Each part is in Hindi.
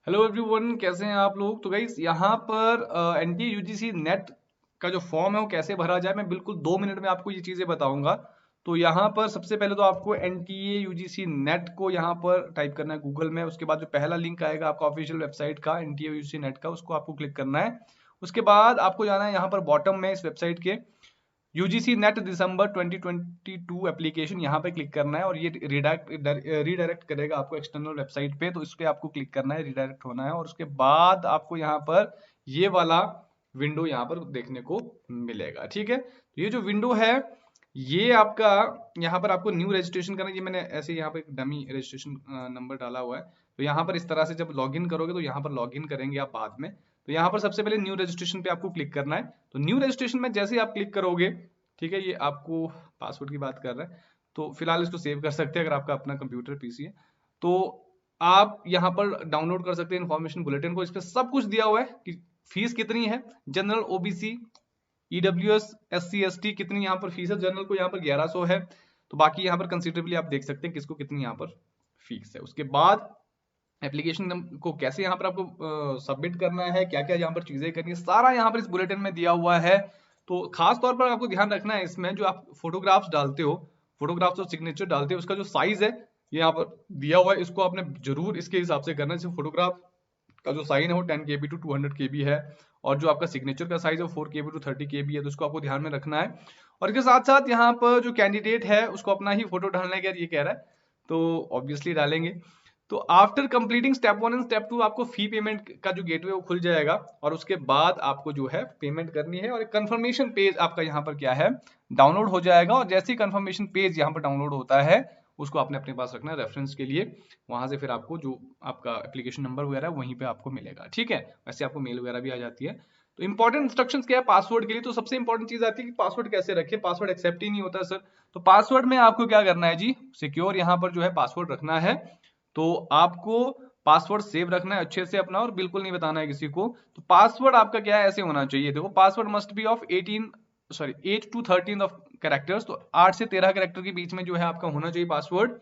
हेलो एवरीवन, कैसे हैं आप लोग। तो गाइस यहाँ पर एनटीए यूजीसी नेट का जो फॉर्म है वो कैसे भरा जाए, मैं बिल्कुल 2 मिनट में आपको ये चीजें बताऊंगा। तो यहाँ पर सबसे पहले तो आपको एनटीए यूजीसी नेट को यहाँ पर टाइप करना है गूगल में। उसके बाद जो पहला लिंक आएगा आपका ऑफिशियल वेबसाइट का एनटीए यूजीसी नेट का, उसको आपको क्लिक करना है। उसके बाद आपको जाना है यहाँ पर बॉटम में इस वेबसाइट के यूजीसी नेट दिसंबर 2022 एप्लीकेशन, यहाँ पे क्लिक करना है और ये रीडायरेक्ट करेगा आपको एक्सटर्नल वेबसाइट पे। तो इस पे आपको क्लिक करना है, रीडायरेक्ट होना है और उसके बाद आपको यहाँ पर ये वाला विंडो यहाँ पर देखने को मिलेगा। ठीक है, तो ये जो विंडो है ये आपका यहाँ पर आपको न्यू रजिस्ट्रेशन करना है। ये मैंने ऐसे यहाँ पर एक डमी रजिस्ट्रेशन नंबर डाला हुआ है। तो यहाँ पर इस तरह से जब लॉगिन करोगे तो यहाँ पर लॉगिन करेंगे आप बाद में। तो यहाँ पर सबसे पहले न्यू रजिस्ट्रेशन पे आपको क्लिक करना है। तो न्यू रजिस्ट्रेशन में जैसे ही आप क्लिक करोगे, ठीक है, ये आपको पासवर्ड की बात कर रहा है तो फिलहाल इसको सेव कर सकते हैं अगर आपका अपना कंप्यूटर पीसी है। तो आप यहाँ पर डाउनलोड कर सकते हैं इन्फॉर्मेशन बुलेटिन को। इस पर सब कुछ दिया हुआ है कि फीस कितनी है, general, OBC, EWS, SC, ST कितनी यहाँ पर फीस है। जनरल को यहाँ पर 1100 है। तो बाकी यहाँ पर कंसिडरेबली आप देख सकते हैं किसको कितनी यहाँ पर फीस है। उसके बाद एप्लीकेशन को कैसे यहाँ पर आपको सबमिट करना है, क्या क्या यहाँ पर चीजें करनी है, सारा यहाँ पर इस बुलेटिन में दिया हुआ है। तो खास तौर पर आपको ध्यान रखना है इसमें जो आप फोटोग्राफ्स डालते हो, फोटोग्राफ्स और सिग्नेचर डालते हो, उसका जो साइज है ये यहाँ पर दिया हुआ है, इसको आपने जरूर इसके हिसाब से करना है। जैसे फोटोग्राफ का जो साइज है वो 10 KB टू 200 KB है और जो आपका सिग्नेचर का साइज है वो 4 KB टू 30 KB है। तो इसको आपको ध्यान में रखना है। और इसके साथ साथ यहाँ पर जो कैंडिडेट है उसको अपना ही फोटो डालना है, ये कह रहा है तो ऑब्वियसली डालेंगे। तो after completing step 1 and step 2 आपको फी पेमेंट का जो गेटवे वो खुल जाएगा और उसके बाद आपको जो है पेमेंट करनी है और एक कंफर्मेशन पेज आपका यहाँ पर क्या है डाउनलोड हो जाएगा। और जैसे ही कंफर्मेशन पेज यहाँ पर डाउनलोड होता है उसको आपने अपने पास रखना है रेफरेंस के लिए। वहां से फिर आपको जो आपका एप्लीकेशन नंबर वगैरह वहीं पे आपको मिलेगा। ठीक है, वैसे आपको मेल वगैरह भी आ जाती है। तो इंपॉर्टेंट इंस्ट्रक्शंस क्या है पासवर्ड के लिए, तो सबसे इंपॉर्टेंट चीज आती है कि पासवर्ड कैसे रखें। पासवर्ड एक्सेप्ट ही नहीं होता सर। तो पासवर्ड में आपको क्या करना है जी, सिक्योर यहाँ पर जो है पासवर्ड रखना है। तो आपको पासवर्ड सेव रखना है अच्छे से अपना और बिल्कुल नहीं बताना है किसी को। तो पासवर्ड आपका क्या है, ऐसे होना चाहिए। देखो, password must be of 8 to 13 of characters. तो 8 से 13 कैरेक्टर के बीच में जो है आपका होना चाहिए पासवर्ड।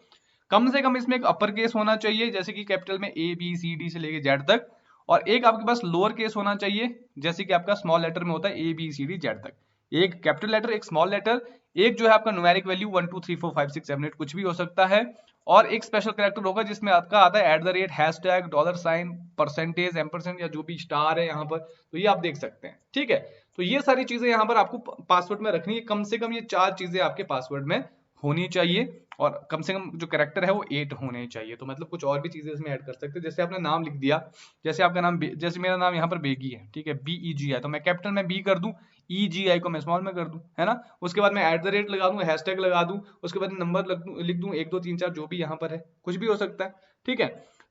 कम से कम इसमें एक अपर केस होना चाहिए, जैसे कि कैपिटल में ABCD से लेके जेड तक। और एक आपके पास लोअर केस होना चाहिए, जैसे कि आपका स्मॉल लेटर में होता है ABCD जेड तक। एक कैपिटल लेटर, एक स्मॉल लेटर, एक जो है आपका न्यूमेरिक वैल्यू 1 2 3 4 5 6 7 8 कुछ भी हो सकता है। और एक स्पेशल कैरेक्टर होगा जिसमें आपका आता है @ हैशटैग, $, परसेंटेज, एम्परसेंट या जो भी स्टार है यहाँ पर। तो ये आप देख सकते हैं। ठीक है, तो ये सारी चीजें यहाँ पर आपको पासवर्ड में रखनी है। कम से कम ये 4 चीजें आपके पासवर्ड में होनी चाहिए और कम से कम जो कैरेक्टर है वो 8 होने चाहिए। तो मतलब कुछ और भी चीजें इसमें ऐड कर सकते हैं। जैसे आपने नाम लिख दिया, जैसे आपका नाम जैसे मेरा नाम यहाँ पर बेगी है, ठीक है, BEG है, तो मैं कैपिटल में बी कर दूं, EGI को मैं स्मॉल में कर दूं, है ना। उसके बाद मैं @ लगा दूं, हैशटैग लगा दूं, उसके बाद नंबर लिख दूं 1 2 3 4 जो भी यहाँ पर है, कुछ भी हो सकता है। ठीक है,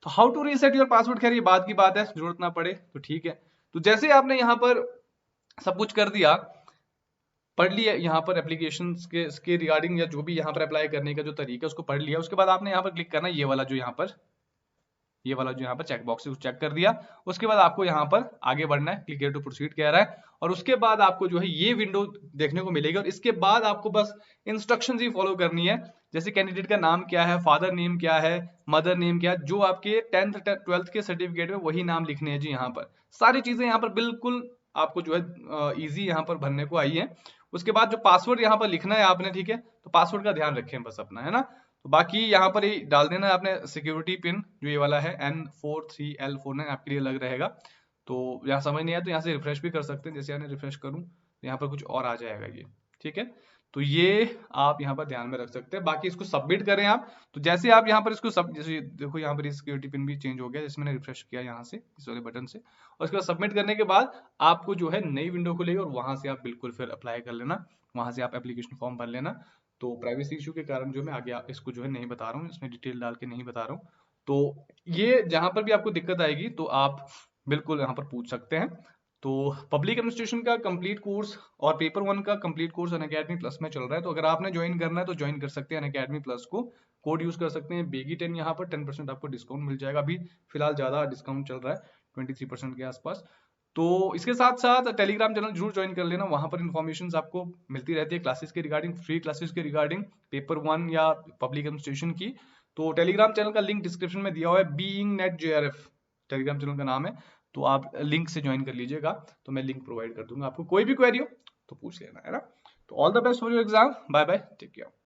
तो how to reset your password, खैर ये बात की बात है, जरूरत ना पड़े तो ठीक है। तो जैसे आपने यहाँ पर सब कुछ कर दिया, पढ़ लिया यहाँ पर एप्लीकेशन के रिगार्डिंग या जो भी यहाँ पर अप्लाई करने का जो तरीका है उसको पढ़ लिया, उसके बाद आपने यहाँ पर क्लिक करना है ये वाला जो यहाँ पर चेक बॉक्स है उसको चेक कर दिया। उसके बाद आपको यहाँ पर आगे बढ़ना है, क्लिक हियर टू प्रोसीड कह रहा है। और उसके बाद आपको जो है ये विंडो देखने को मिलेगी और इसके बाद आपको बस इंस्ट्रक्शंस ही फॉलो करनी है। जैसे कैंडिडेट का नाम क्या है, फादर नेम क्या है, मदर नेम क्या है, जो आपके 10th 12th के सर्टिफिकेट में वही नाम लिखने हैं जी। यहाँ पर सारी चीजें यहाँ पर बिल्कुल आपको जो है इजी यहाँ पर भरने को आई है। उसके बाद जो पासवर्ड यहाँ पर लिखना है आपने, ठीक है, तो पासवर्ड का ध्यान रखें बस अपना, है ना। तो बाकी यहाँ पर ही डाल देना है आपने सिक्योरिटी पिन, जो ये वाला है N43L49 आपके लिए अलग रहेगा। तो यहाँ समझ नहीं आया तो यहाँ से रिफ्रेश भी कर सकते हैं। जैसे यहाँ रिफ्रेश करूँ तो यहाँ पर कुछ और आ जाएगा ये। ठीक है, तो ये आप यहाँ पर ध्यान में रख सकते हैं। बाकी इसको सबमिट करें आप। तो जैसे आप यहाँ पर इसको सब, जैसे देखो यहाँ पर सिक्योरिटी पिन भी चेंज हो गया, जैसे मैंने रिफ्रेश किया यहाँ से इस वाले बटन से। और उसके बाद सबमिट करने के बाद आपको जो है नई विंडो खुलेगी और वहां से आप बिल्कुल फिर अप्लाई कर लेना, वहां से आप एप्लीकेशन फॉर्म भर लेना। तो प्राइवेसी इशू के कारण जो मैं आगे इसको जो है नहीं बता रहा हूँ, इसमें डिटेल डाल के नहीं बता रहा हूँ। तो ये जहां पर भी आपको दिक्कत आएगी तो आप बिल्कुल यहाँ पर पूछ सकते हैं। तो पब्लिक एडमिनिस्ट्रेशन का कंप्लीट कोर्स और पेपर 1 का कंप्लीट कोर्स अनअकैडमी प्लस में चल रहा है। तो अगर आपने ज्वाइन करना है तो ज्वाइन कर सकते हैं अनअकैडमी प्लस को। कोड यूज कर सकते हैं बेगी 10, यहाँ पर 10% आपको डिस्काउंट मिल जाएगा। अभी फिलहाल ज्यादा डिस्काउंट चल रहा है 23% के आसपास। तो इसके साथ साथ टेलीग्राम चैनल जरूर ज्वाइन कर लेना, वहां पर इन्फॉर्मेशन आपको मिलती रहती है क्लासेस के रिगार्डिंग, फ्री क्लासेस के रिगार्डिंग पेपर 1 या पब्लिक एडमिनिस्ट्रेशन की। तो टेलीग्राम चैनल का लिंक डिस्क्रिप्शन में दिया हुआ है, being net JRF। Telegram channel का नाम है, तो आप लिंक से ज्वाइन कर लीजिएगा, तो मैं लिंक प्रोवाइड कर दूंगा आपको। कोई भी क्वेरी हो तो पूछ लेना, है ना। तो all the best for your exam, bye bye, take care.